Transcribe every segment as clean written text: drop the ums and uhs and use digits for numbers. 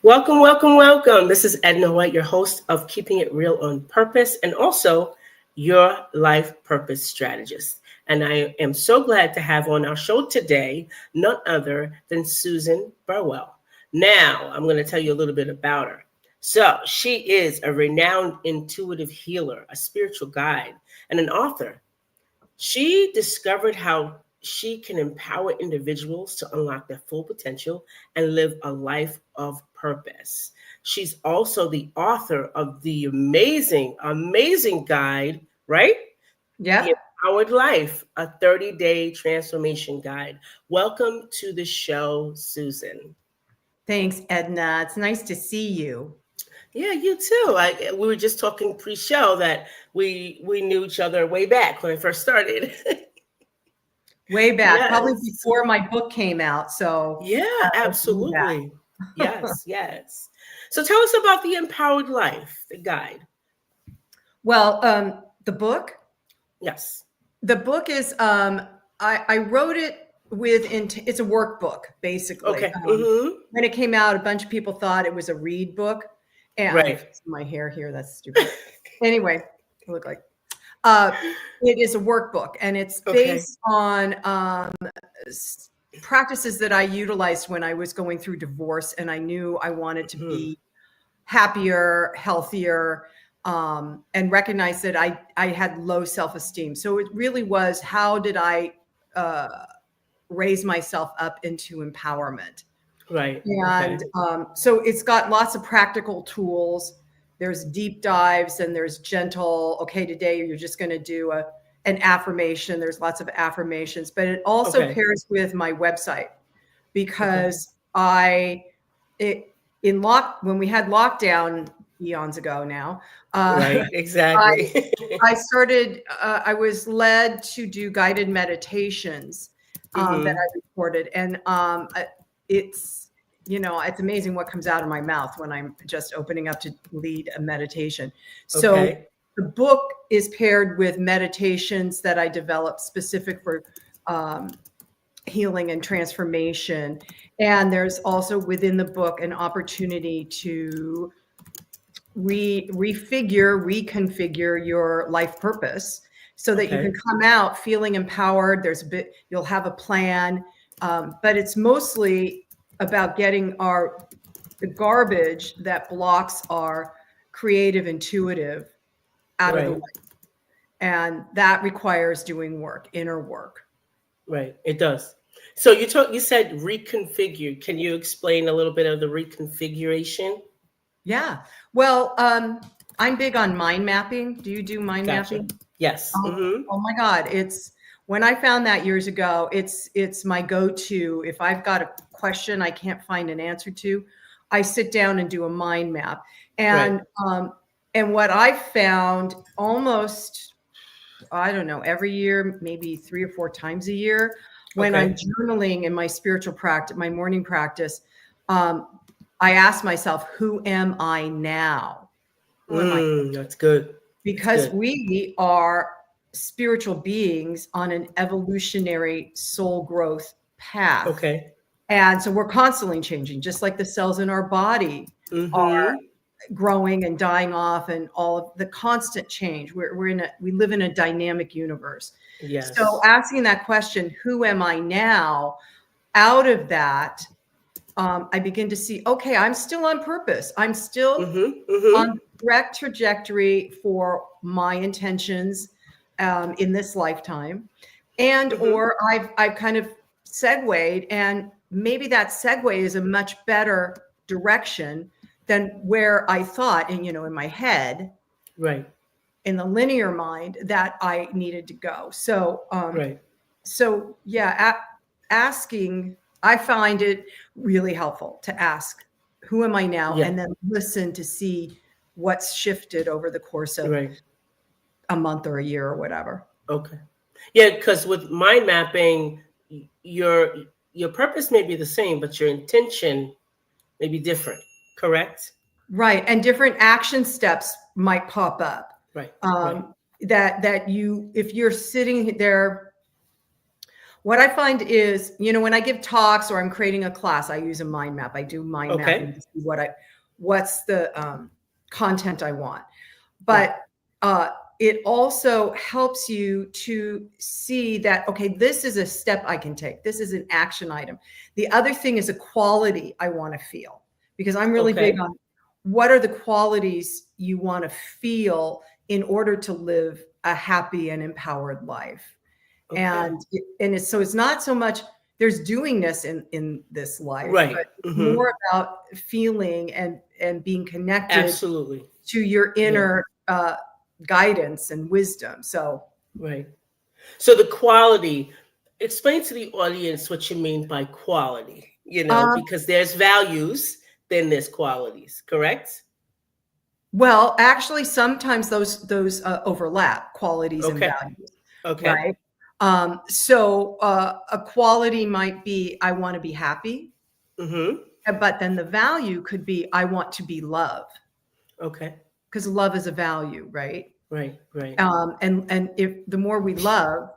Welcome, welcome, welcome. This is Edna White, your host of Keeping It Real on Purpose and also your life purpose strategist. And I am so glad to have on our show today none other than Susan Burrell. Now, I'm going to tell you a little bit about her. So, she is a renowned intuitive healer, a spiritual guide, and an author. She discovered how she can empower individuals to unlock their full potential and live a life of purpose. She's also the author of the amazing guide, right? Yeah. The Empowered Life, a 30-day transformation guide. Welcome to the show, Susan. Thanks, Edna. It's nice to see you. Yeah, you too. We were just talking pre-show that we knew each other way back when I first started. Way back, probably Yes. before my book came out. So Yeah, absolutely. Yes, yes. So tell us about the Empowered Life, the guide. Well, the book Yes. is I wrote it it's a workbook basically. Okay. Mm-hmm. When it came out, a bunch of people thought it was a read book, and Right. my hair here, that's stupid. Anyway, I look like it is a workbook, and it's based on practices that I utilized when I was going through divorce, and I knew I wanted to be happier, healthier, and recognize that I had low self-esteem. So it really was, how did I raise myself up into empowerment? Right. And so it's got lots of practical tools. There's deep dives and there's gentle, okay, today you're just going to do an affirmation. There's lots of affirmations, but it also pairs with my website, because when we had lockdown eons ago now, right, exactly. I was led to do guided meditations that I recorded. And it's amazing what comes out of my mouth when I'm just opening up to lead a meditation. So the book is paired with meditations that I developed specific for healing and transformation. And there's also within the book an opportunity to reconfigure your life purpose so that you can come out feeling empowered. You'll have a plan, but it's mostly about getting the garbage that blocks our creative, intuitive out of the way. And that requires doing work, inner work. Right, it does. So you said reconfigure. Can you explain a little bit of the reconfiguration? Yeah. Well, I'm big on mind mapping. Do you do mind mapping? Yes. Oh my God. When I found that years ago, it's my go-to. If I've got a question I can't find an answer to, I sit down and do a mind map. And what I found almost, I don't know, every year, maybe 3 or 4 times a year, when I'm journaling in my spiritual practice, my morning practice, I ask myself, who am I now? Who am I? That's good. Because we are spiritual beings on an evolutionary soul growth path. Okay. And so we're constantly changing, just like the cells in our body are growing and dying off, and all of the constant change. We live in a dynamic universe. Yes. So asking that question, who am I now? Out of that, I begin to see, okay, I'm still on purpose. I'm still on the correct trajectory for my intentions in this lifetime. And or I've kind of segued, and maybe that segue is a much better direction than where I thought, and in my head, in the linear mind, that I needed to go. So so yeah, asking, I find it really helpful to ask, who am I now? And then listen to see what's shifted over the course of a month or a year or whatever. Okay. Yeah, because with mind mapping, your purpose may be the same, but your intention may be different, correct? Right. And different action steps might pop up. That if you're sitting there, What I find is, when I give talks or I'm creating a class, I use a mind map. I do mind mapping to see what's the content I want. But it also helps you to see that, okay, this is a step I can take. This is an action item. The other thing is a quality I want to feel, because I'm really big on what are the qualities you want to feel in order to live a happy and empowered life. And it's not so much there's doingness in this life, but it's more about feeling and being connected Absolutely to your inner guidance and wisdom. So so the quality, explain to the audience what you mean by quality, because there's values, then there's qualities, correct? Well, actually, sometimes those overlap, qualities and values. Right. So a quality might be, I want to be happy. But then the value could be, I want to be loved. Because love is a value, right? Right. And if the more we love,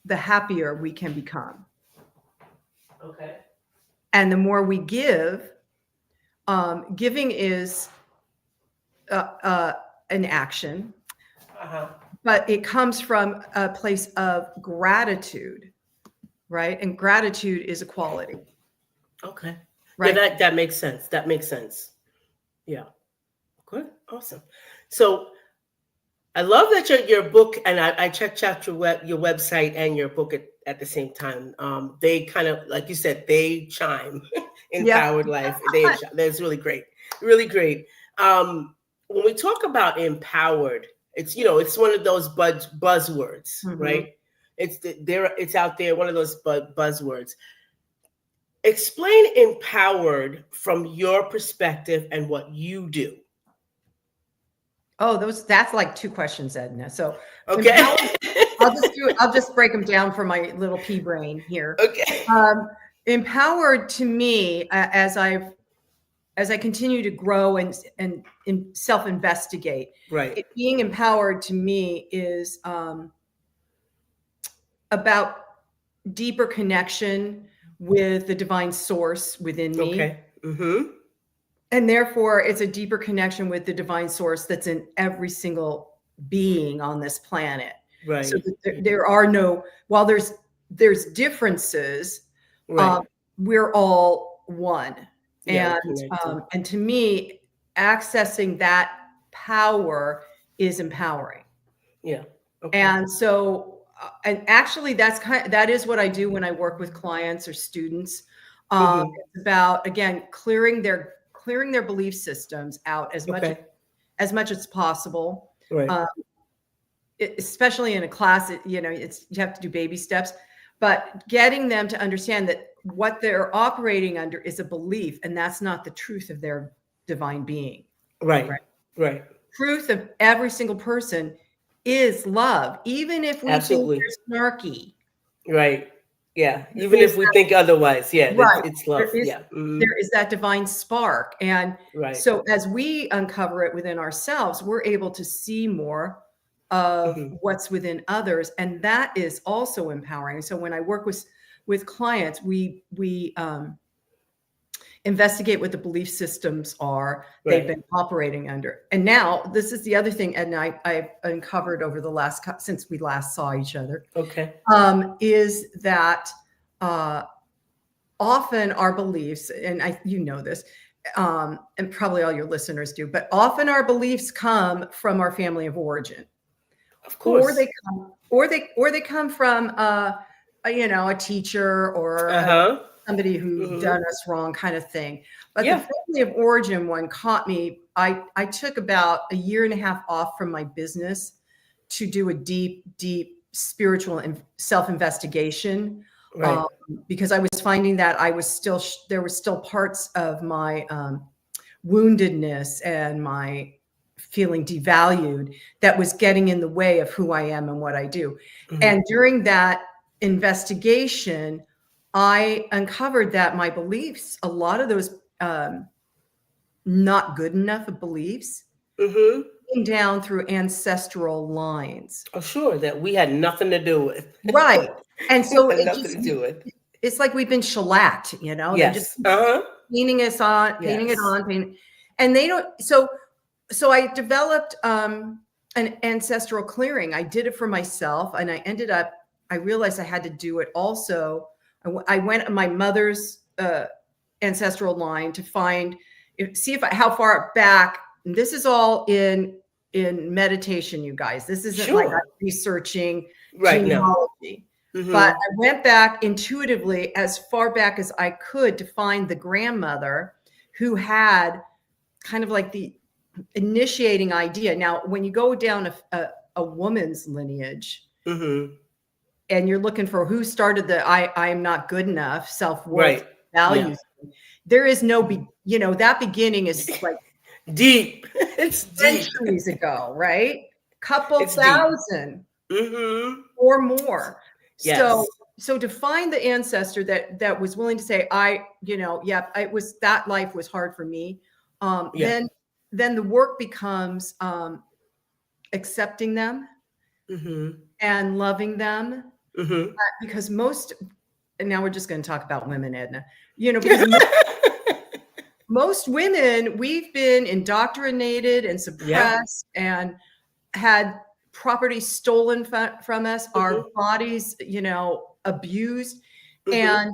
the happier we can become. And the more we give, giving is an action. But it comes from a place of gratitude, right? And gratitude is a quality. Right. Yeah, that makes sense. That makes sense. Yeah. Good. Awesome. So I love that your book, and I checked out your website and your book at the same time. They kind of, like you said, they chime. Empowered life. That's really great. Really great. When we talk about empowered, it's one of those buzzwords, right? It's out there, one of those buzzwords. Explain empowered from your perspective and what you do. Oh, that's like two questions, Edna. So I'll just break them down for my little pea brain here. Empowered to me, as I continue to grow and self-investigate, being empowered to me is about deeper connection with the divine source within me. And therefore, it's a deeper connection with the divine source that's in every single being on this planet. So there are no, while there's differences, we're all one. And to me, accessing that power is empowering. And so, and actually, that is what I do when I work with clients or students. It's about, again, clearing their belief systems out as much as possible. Especially in a class, you have to do baby steps, but getting them to understand that what they're operating under is a belief, and that's not the truth of their divine being. Right. Truth of every single person is love, even if we think they're snarky. Yeah. Even if we think otherwise. It's love. There is that divine spark. And so as we uncover it within ourselves, we're able to see more of what's within others. And that is also empowering. So when I work with clients, we investigate what the belief systems are they've been operating under. And now this is the other thing, Edna, I've uncovered over the since we last saw each other. Is that often our beliefs, and you know this, and probably all your listeners do, but often our beliefs come from our family of origin. Of course. Or they come from a teacher or somebody who done us wrong, kind of thing. But the family of origin one caught me. I took about a year and a half off from my business to do a deep spiritual self-investigation, because I was finding that there were still parts of my woundedness and my feeling devalued that was getting in the way of who I am and what I do. And during that investigation, I uncovered that my beliefs, a lot of those not good enough of beliefs, came down through ancestral lines. Oh, sure, that we had nothing to do with. And so it Nothing just, to do with. it's like we've been shellacked, you know, they're just Yes. Uh-huh. painting us on, painting it Yes. on, and they don't. So I developed an ancestral clearing. I did it for myself, and I realized I had to do it also. I went on my mother's ancestral line to how far back. And this is all in meditation, you guys. This isn't like I'm researching genealogy. No. But I went back intuitively as far back as I could to find the grandmother who had kind of like the initiating idea. Now, when you go down a woman's lineage, and you're looking for who started the I am not good enough self-worth values, there is no that beginning is like deep. It's centuries deep. ago, right? Couple thousand or more. Yes. So to find the ancestor that was willing to say, it was, that life was hard for me. Then the work becomes accepting them and loving them. Because and now we're just going to talk about women, Edna, because most women, we've been indoctrinated and suppressed and had property stolen from us, our bodies, abused. And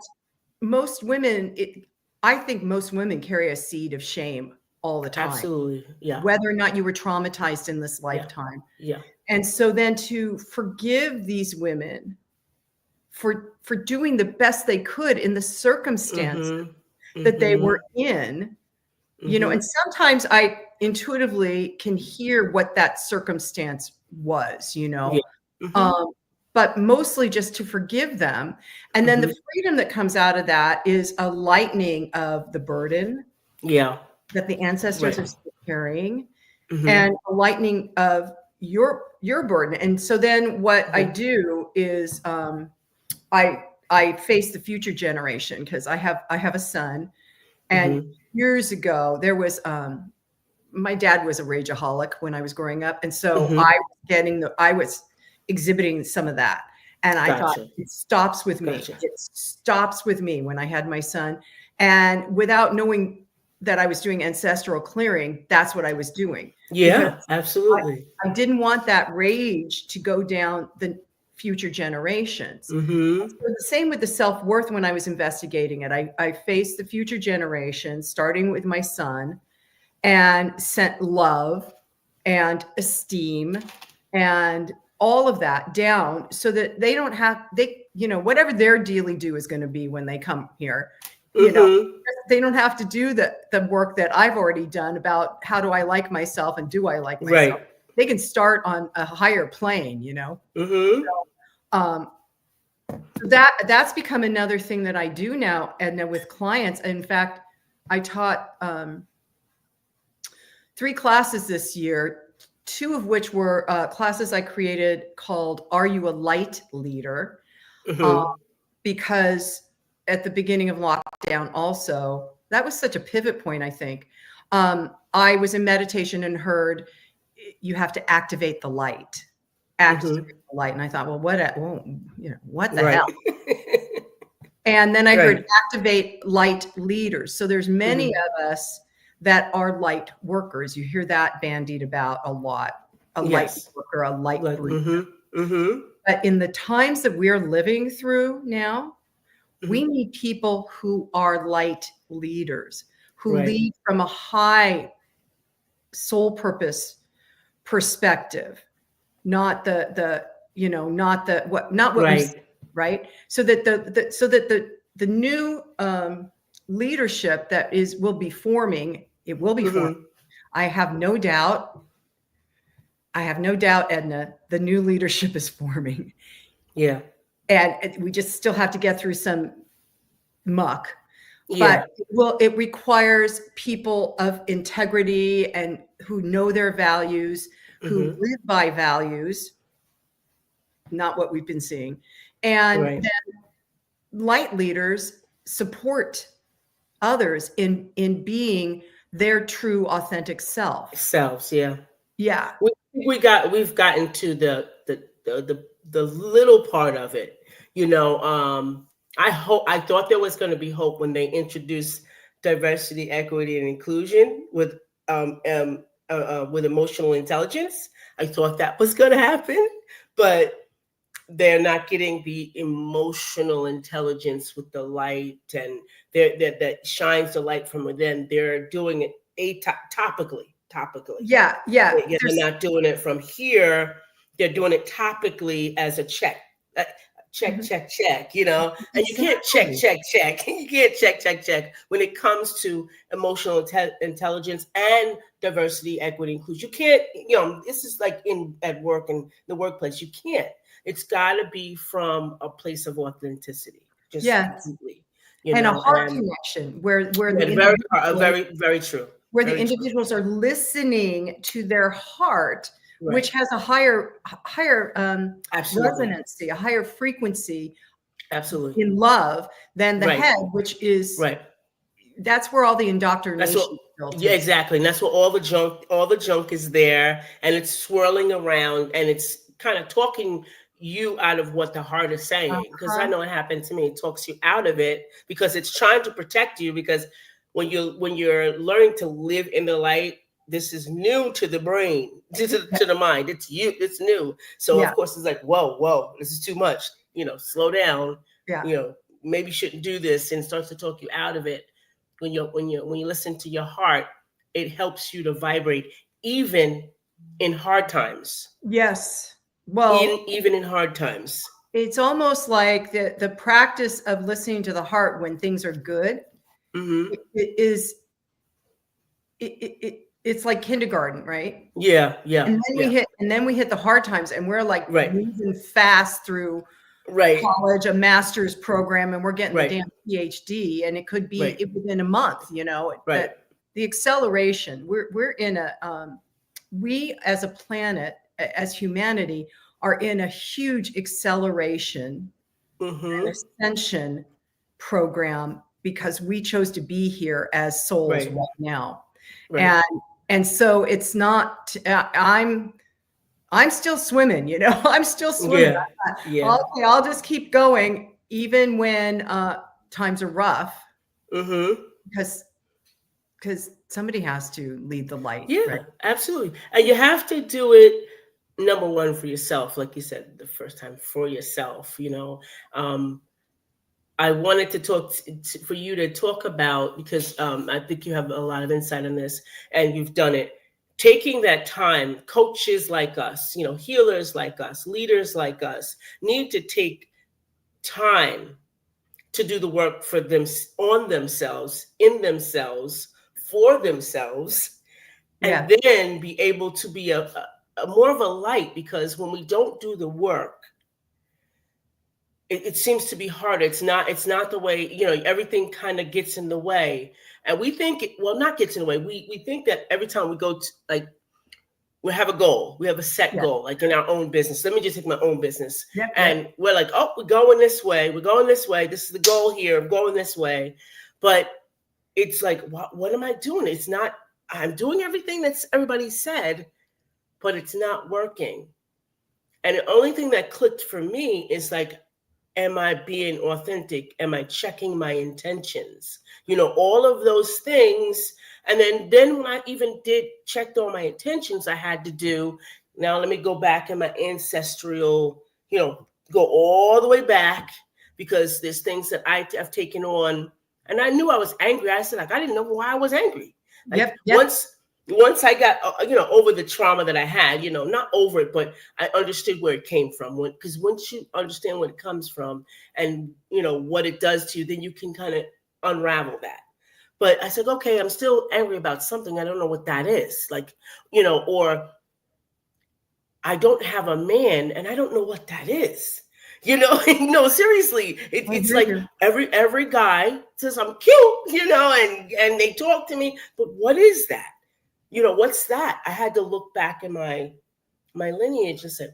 most women, I think most women carry a seed of shame all the time. Absolutely. Yeah. Whether or not you were traumatized in this lifetime. Yeah. And so then to forgive these women for doing the best they could in the circumstances that they were in, and sometimes I intuitively can hear what that circumstance was, but mostly just to forgive them. And then the freedom that comes out of that is a lightening of the burden that the ancestors are still carrying, and a lightening of your burden. And so then what I do is I face the future generation, because I have a son, and years ago there was my dad was a rageaholic when I was growing up, and so I was exhibiting some of that, and I thought, it stops with me. It stops with me when I had my son, and without knowing that I was doing ancestral clearing, that's what I was doing. Yeah, absolutely. I didn't want that rage to go down the future generations. So the same with the self-worth. When I was investigating it, I faced the future generations, starting with my son, and sent love and esteem and all of that down, so that they don't have, whatever their dealy do is going to be when they come here, they don't have to do the work that I've already done about how do I like myself and do I like myself. They can start on a higher plane, So, that's become another thing that I do now, and with clients. In fact, I taught 3 classes this year, 2 of which were classes I created called "Are You a Light Leader?" Because at the beginning of lockdown, also, that was such a pivot point, I think. I was in meditation and heard, you have to activate the light. Activate the light. And I thought, well, what the hell? And then I heard activate light leaders. So there's many of us that are light workers. You hear that bandied about a lot. A light worker, a light breather. But in the times that we're living through now, we need people who are light leaders, who lead from a high soul purpose perspective, not what we see, right? So that the new leadership that will be forming, it will be forming. I have no doubt, Edna, the new leadership is forming. Yeah. And we just still have to get through some muck. Yeah. But it requires people of integrity and who know their values, who live by values, not what we've been seeing. And then light leaders support others in being their true authentic selves. Yeah. We've gotten to the little part of it, I thought there was going to be hope when they introduced diversity, equity, and inclusion with emotional intelligence. I thought that was going to happen, but they're not getting the emotional intelligence with the light and that shines the light from within. They're doing it topically. Yeah. They're not doing it from here. They're doing it topically as a check. Check, check, check, and you can't check. You can't check when it comes to emotional intelligence and diversity, equity, inclusion. You can't, this is like at work and the workplace. You can't. It's got to be from a place of authenticity. Just completely, and a heart connection where very true. Where the individuals are listening to their heart, which has a higher resonancy, a higher frequency, absolutely, in love than the head, which is that's where all the indoctrination is built. Yeah, exactly. And that's where all the junk is there, and it's swirling around, and it's kind of talking you out of what the heart is saying. Because I know it happened to me. It talks you out of it because it's trying to protect you. Because when you're learning to live in the light, this is new to the brain, to the mind. It's new. So of course it's like, whoa, this is too much. Slow down. Maybe you shouldn't do this, and starts to talk you out of it. When you listen to your heart, it helps you to vibrate even in hard times. Yes. Well, even in hard times. It's almost like the practice of listening to the heart when things are good. Mm-hmm. It's like kindergarten, right? Yeah. And then we hit the hard times, and we're like moving fast through college, a master's program, and we're getting the damn PhD, and it could be within a month, But the acceleration, we're in we as a planet, as humanity, are in a huge acceleration and ascension program because we chose to be here as souls right now. And so it's not, I'm still swimming, I'm still swimming. Okay, I'll just keep going even when times are rough, because somebody has to lead the light. Absolutely. And you have to do it, number one, for yourself, like you said the first time, for yourself. I wanted to talk for you to talk about, because I think you have a lot of insight on this, and you've done it. Taking that time, coaches like us, healers like us, leaders like us, need to take time to do the work for them, on themselves, in themselves, for themselves, and then be able to be a more of a light. Because when we don't do the work, it seems to be harder. It's not the way, everything kind of gets in the way. And we think, not gets in the way. We think that every time we go to, we have a goal, we have a set goal, like in our own business. Let me just take my own business. And we're like, oh, we're going this way. This is the goal here. I'm going this way. But it's like, what am I doing? It's not, I'm doing everything that's everybody said, but it's not working. And the only thing that clicked for me is like, am I being authentic? Am I checking my intentions? All of those things. And then when I even checked all my intentions, I had to do, now let me go back in my ancestral, go all the way back, because there's things that I have taken on. And I knew I was angry. I said, I didn't know why I was angry. Once I got, over the trauma that I had, not over it, but I understood where it came from. Because once you understand where it comes from and, what it does to you, then you can kind of unravel that. But I said, okay, I'm still angry about something. I don't know what that is. Or I don't have a man and I don't know what that is. No, seriously, it's like every guy says I'm cute, and they talk to me, but what is that? What's that? I had to look back in my lineage and said,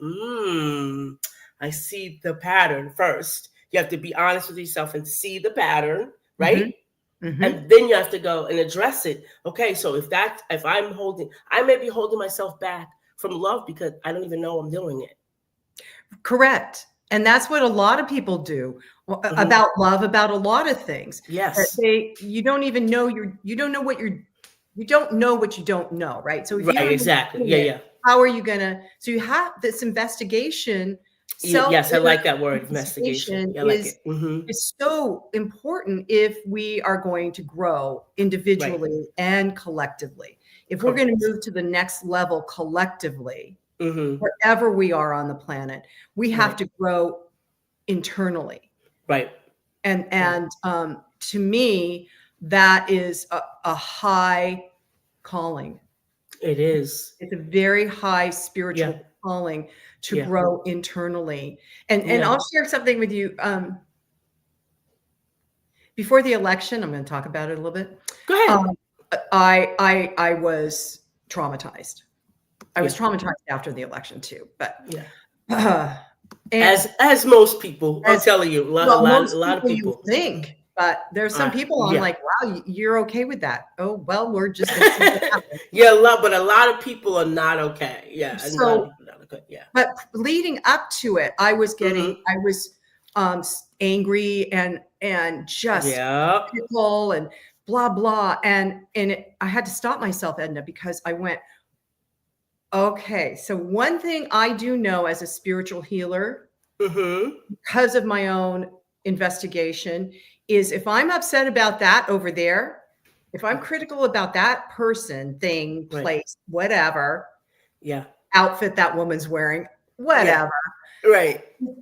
I see the pattern first. You have to be honest with yourself and see the pattern, right? Mm-hmm. And then you have to go and address it. Okay, so if I may be holding myself back from love because I don't even know I'm doing it. Correct. And that's what a lot of people do about love, about a lot of things. Yes. You don't even know you don't know what you don't know what you don't know, right? So if you don't exactly. know how are you gonna, so you have this investigation. Yes, I like that word, investigation. I like it. Is so important if we are going to grow individually and collectively. If we're going to move to the next level collectively, wherever we are on the planet, we have to grow internally. Right. And to me, that is a high calling. It is. It's a very high spiritual calling to grow internally. And I'll share something with you. Before the election, I'm going to talk about it a little bit. Go ahead. I was traumatized. I was traumatized after the election too, but as most people, I'm telling you, a lot of people think. But there's some people I'm like, wow, you're okay with that. Oh, well, we're just going to see what happens. But a lot of people are not okay. Yeah. So, but leading up to it, I was getting, I was angry and just critical and blah, blah. And I had to stop myself, Edna, because I went, okay, so one thing I do know as a spiritual healer, because of my own investigation, is if I'm upset about that over there, if I'm critical about that person, thing, place, whatever, outfit that woman's wearing, whatever,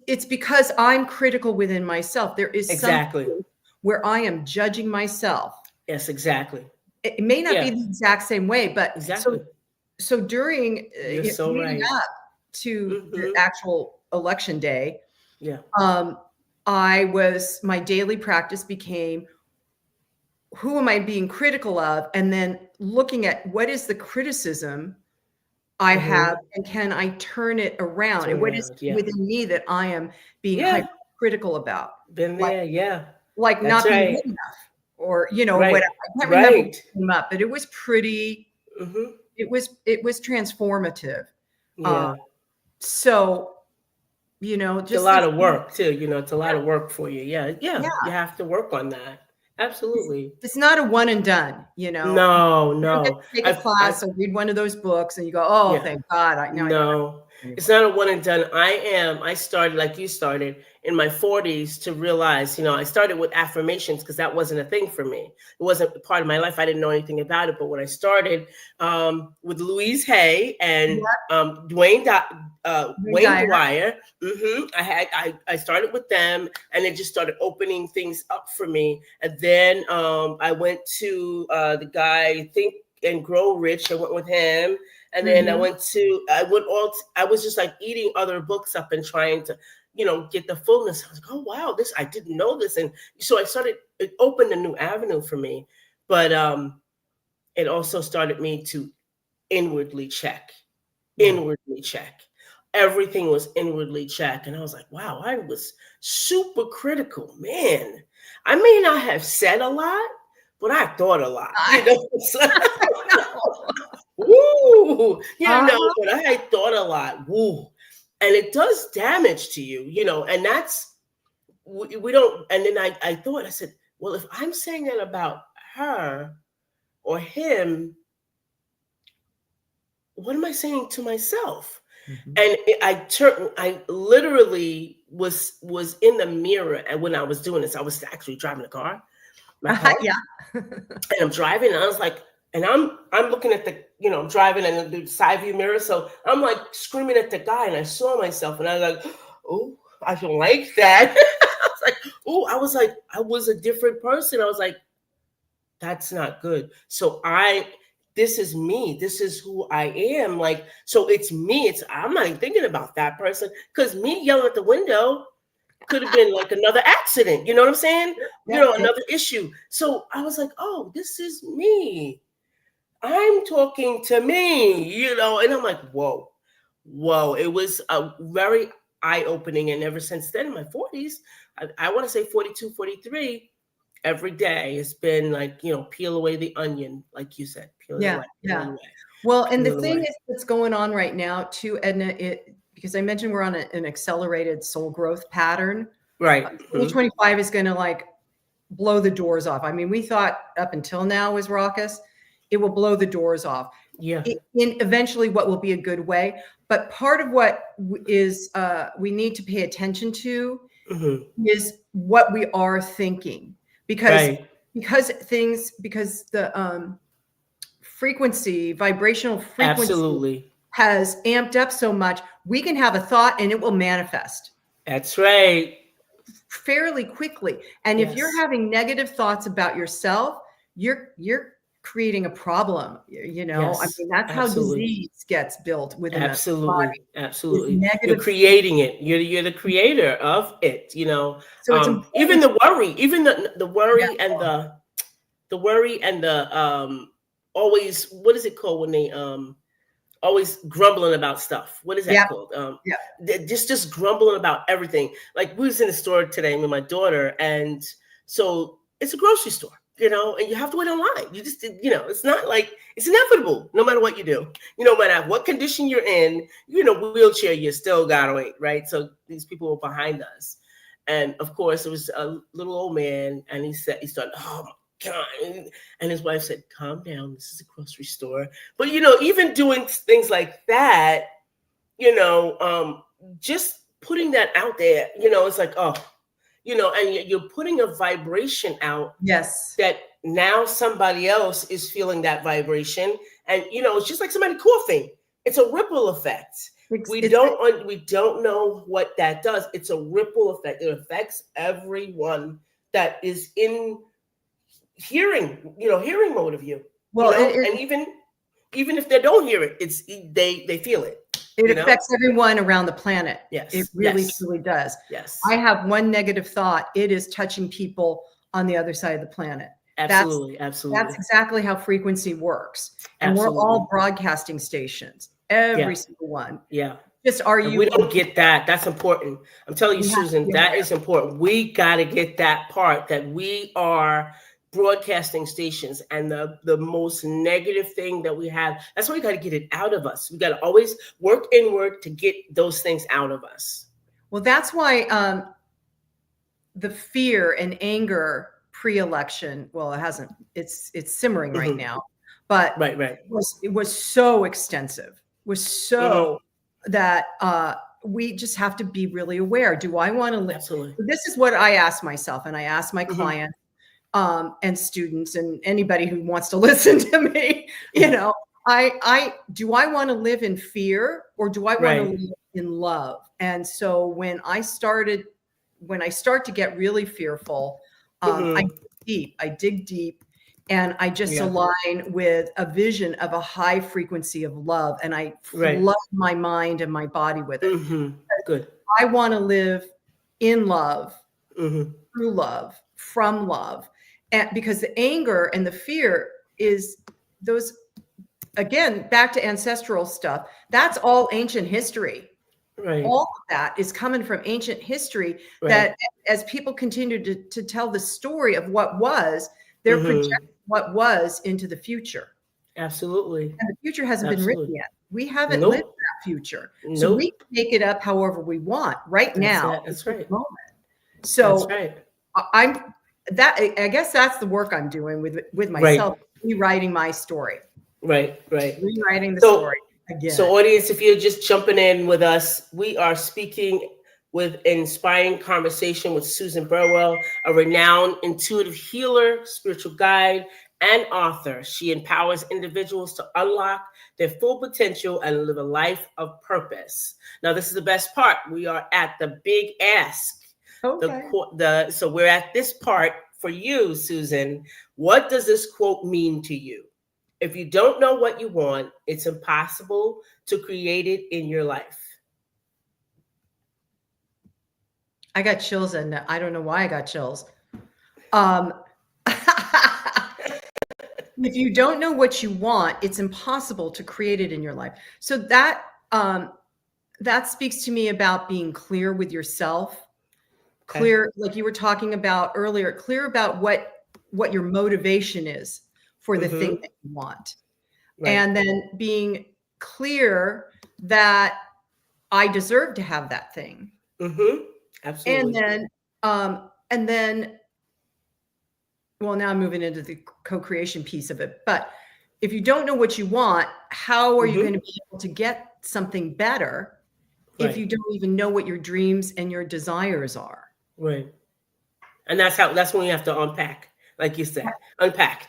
it's because I'm critical within myself. There is something where I am judging myself. Yes, exactly. It may not be the exact same way, but so during leading up to the actual election day, my daily practice became, who am I being critical of? And then looking at what is the criticism I have, and can I turn it around? And what is within me that I am being hypercritical about? Been there, like not being good enough, or whatever. I can't remember what came up, but it was pretty. It was transformative. So, just it's a lot of work too. It's a lot of work for you. You have to work on that. Absolutely. It's not a one and done, No. You take a class or read one of those books and you go, oh, thank God. No, it's not a one and done. I started like you started in my 40s to realize, I started with affirmations because that wasn't a thing for me. It wasn't part of my life. I didn't know anything about it. But when I started with Louise Hay and Wayne Dwyer, I started with them, and it just started opening things up for me. And then I went to the guy Think and Grow Rich. I went with him. And then I was just like eating other books up and trying to, get the fullness. I was like, oh, wow, I didn't know this. And so it opened a new avenue for me. But it also started me to inwardly check. Everything was inwardly checked. And I was like, wow, I was super critical, man. I may not have said a lot, but I thought a lot. Woo, but I had thought a lot. Woo. And it does damage to you, and that's, we don't. And then I thought, I said, well, if I'm saying that about her or him, what am I saying to myself? And I literally was in the mirror. And when I was doing this, I was actually driving the car. My car. And I'm driving, and I was like, and I'm looking at the, I'm driving in the side view mirror. So I'm like screaming at the guy, and I saw myself, and I was like, oh, I don't like that. I was like, I was a different person. I was like, that's not good. So this is me. This is who I am. Like, so it's me. I'm not even thinking about that person, because me yelling at the window could have been like another accident. You know what I'm saying? Another issue. So I was like, oh, this is me. I'm talking to me, and I'm like, whoa. It was a very eye-opening. And ever since then, in my 40s, I want to say 42, 43, every day it's been like, peel away the onion, like you said, peel it away. Well, and the thing is that's going on right now too, Edna, because I mentioned we're on an accelerated soul growth pattern. Right. 2025 is going to like blow the doors off. I mean, we thought up until now was raucous. It will blow the doors off. Yeah. In eventually what will be a good way. But part of what is we need to pay attention to is what we are thinking, because the vibrational frequency absolutely has amped up so much, we can have a thought and it will manifest. That's right. Fairly quickly. And if you're having negative thoughts about yourself, you're creating a problem, you know. I mean, that's how disease gets built within absolutely you're creating it. You're the creator of it, you know. So even the worry, and the always, what is it called when they always grumbling about stuff? What is that called? Just grumbling about everything. Like, we was in the store today with my daughter, and so it's a grocery store, you know, and you have to wait online. You just, you know, it's not like, it's inevitable no matter what you do. You know, no matter what condition you're in, you know, wheelchair, you still gotta wait, right? So these people were behind us. And of course, it was a little old man, and he started, oh my God. And his wife said, calm down, this is a grocery store. But, you know, even doing things like that, you know, just putting that out there, you know, it's like, oh, you know, and you're putting a vibration out. Yes. That now somebody else is feeling that vibration. And, you know, it's just like somebody coughing. It's a ripple effect. We don't know what that does. It's a ripple effect. It affects everyone that is in hearing mode of you. Well, you know? And even if they don't hear it, they feel it. It affects everyone around the planet. Yes. It really, truly does. Yes. I have one negative thought. It is touching people on the other side of the planet. Absolutely. That's exactly how frequency works. And absolutely. We're all broadcasting stations. Every single one. Yeah. Just we don't get that. That's important. I'm telling you, Susan, that is important. We got to get that part, that we are broadcasting stations, and the most negative thing that we have, that's why we got to get it out of us. We got to always work inward to get those things out of us. Well, that's why the fear and anger pre-election, well, it hasn't, it's simmering right now, but it was so extensive, that we just have to be really aware. Do I want to live? Absolutely. This is what I ask myself, and I ask my clients and students and anybody who wants to listen to me. You know, do I want to live in fear, or do I want to live in love? And so when I start to get really fearful, I dig deep, and I just align with a vision of a high frequency of love, and I flood my mind and my body with it. Good. I want to live in love, through love, from love. And because the anger and the fear is those, again, back to ancestral stuff, that's all ancient history. Right. All of that is coming from ancient history, that as people continue to tell the story of what was, they're projecting what was into the future. Absolutely. And the future hasn't been written yet. We haven't lived that future. So we can make it up however we want now. That's right. Moment. So that's right. I guess that's the work I'm doing with myself, rewriting my story. Right. Rewriting the story again. So audience, if you're just jumping in with us, we are speaking with inspiring conversation with Susan Burrell, a renowned intuitive healer, spiritual guide, and author. She empowers individuals to unlock their full potential and live a life of purpose. Now, this is the best part. We are at the big ask. Okay. So we're at this part for you, Susan. What does this quote mean to you? If you don't know what you want, it's impossible to create it in your life. I got chills, and I don't know why I got chills. If you don't know what you want, it's impossible to create it in your life. So that speaks to me about being clear with yourself. Clear, like you were talking about earlier, clear about what your motivation is for the thing that you want. And then being clear that I deserve to have that thing. Absolutely. And then, well, now I'm moving into the co-creation piece of it. But if you don't know what you want, how are you going to be able to get something better if you don't even know what your dreams and your desires are? Right. And that's when you have to unpack, like you said, unpack.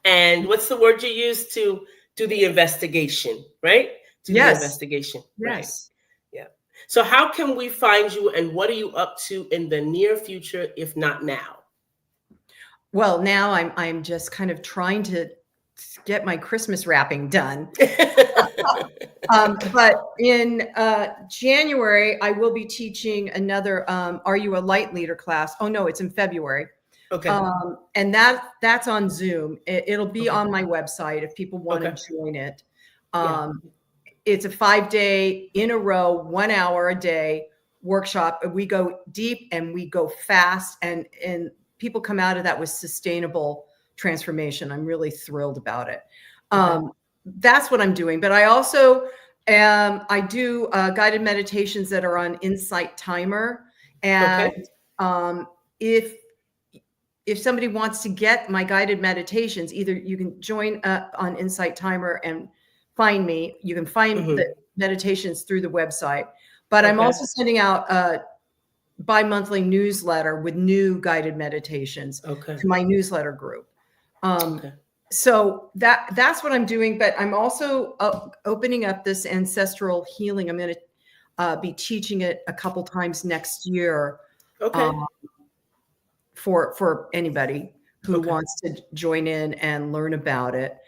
And what's the word you use to do the investigation, right? Do the investigation. Yes. Right. Yeah. So how can we find you, and what are you up to in the near future, if not now? Well, now I'm just kind of trying to get my Christmas wrapping done. But in January, I will be teaching another Are You a Light Leader class. Oh, no, it's in February. Okay. And that's on Zoom. It'll be on my website if people want to join it. It's a 5-day in a row, 1 hour a day workshop. We go deep and we go fast, and people come out of that with sustainable transformation. I'm really thrilled about it. That's what I'm doing. But I also I do guided meditations that are on Insight Timer. And if somebody wants to get my guided meditations, either you can join on Insight Timer and find me. You can find the meditations through the website. But I'm also sending out a bi-monthly newsletter with new guided meditations to my newsletter group. So that's what I'm doing. But I'm also opening up this ancestral healing. I'm going to be teaching it a couple times next year. For anybody who wants to join in and learn about it.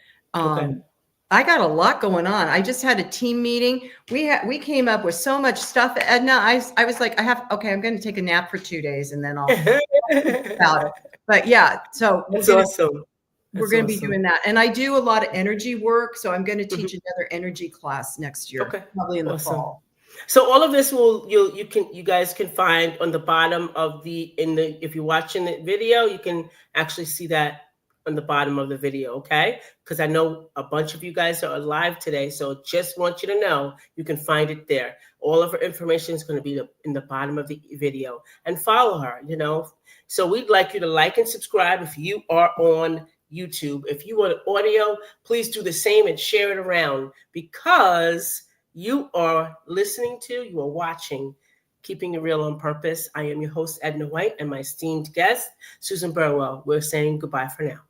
I got a lot going on. I just had a team meeting. We came up with so much stuff. Edna, I was like, I'm going to take a nap for 2 days and then I'll think about it. But yeah, so we're going to be doing that. And I do a lot of energy work. So I'm going to teach another energy class next year, probably in the fall. So all of this you guys can find on the bottom of if you're watching the video, you can actually see that on the bottom of the video, okay? Because I know a bunch of you guys are live today, so just want you to know you can find it there. All of her information is going to be in the bottom of the video, and follow her. So we'd like you to like and subscribe if you are on YouTube. If you want audio, please do the same and share it around, because you are watching Keeping It Real on Purpose. I am your host, Edna White, and my esteemed guest, Susan Burrell. We're saying goodbye for now.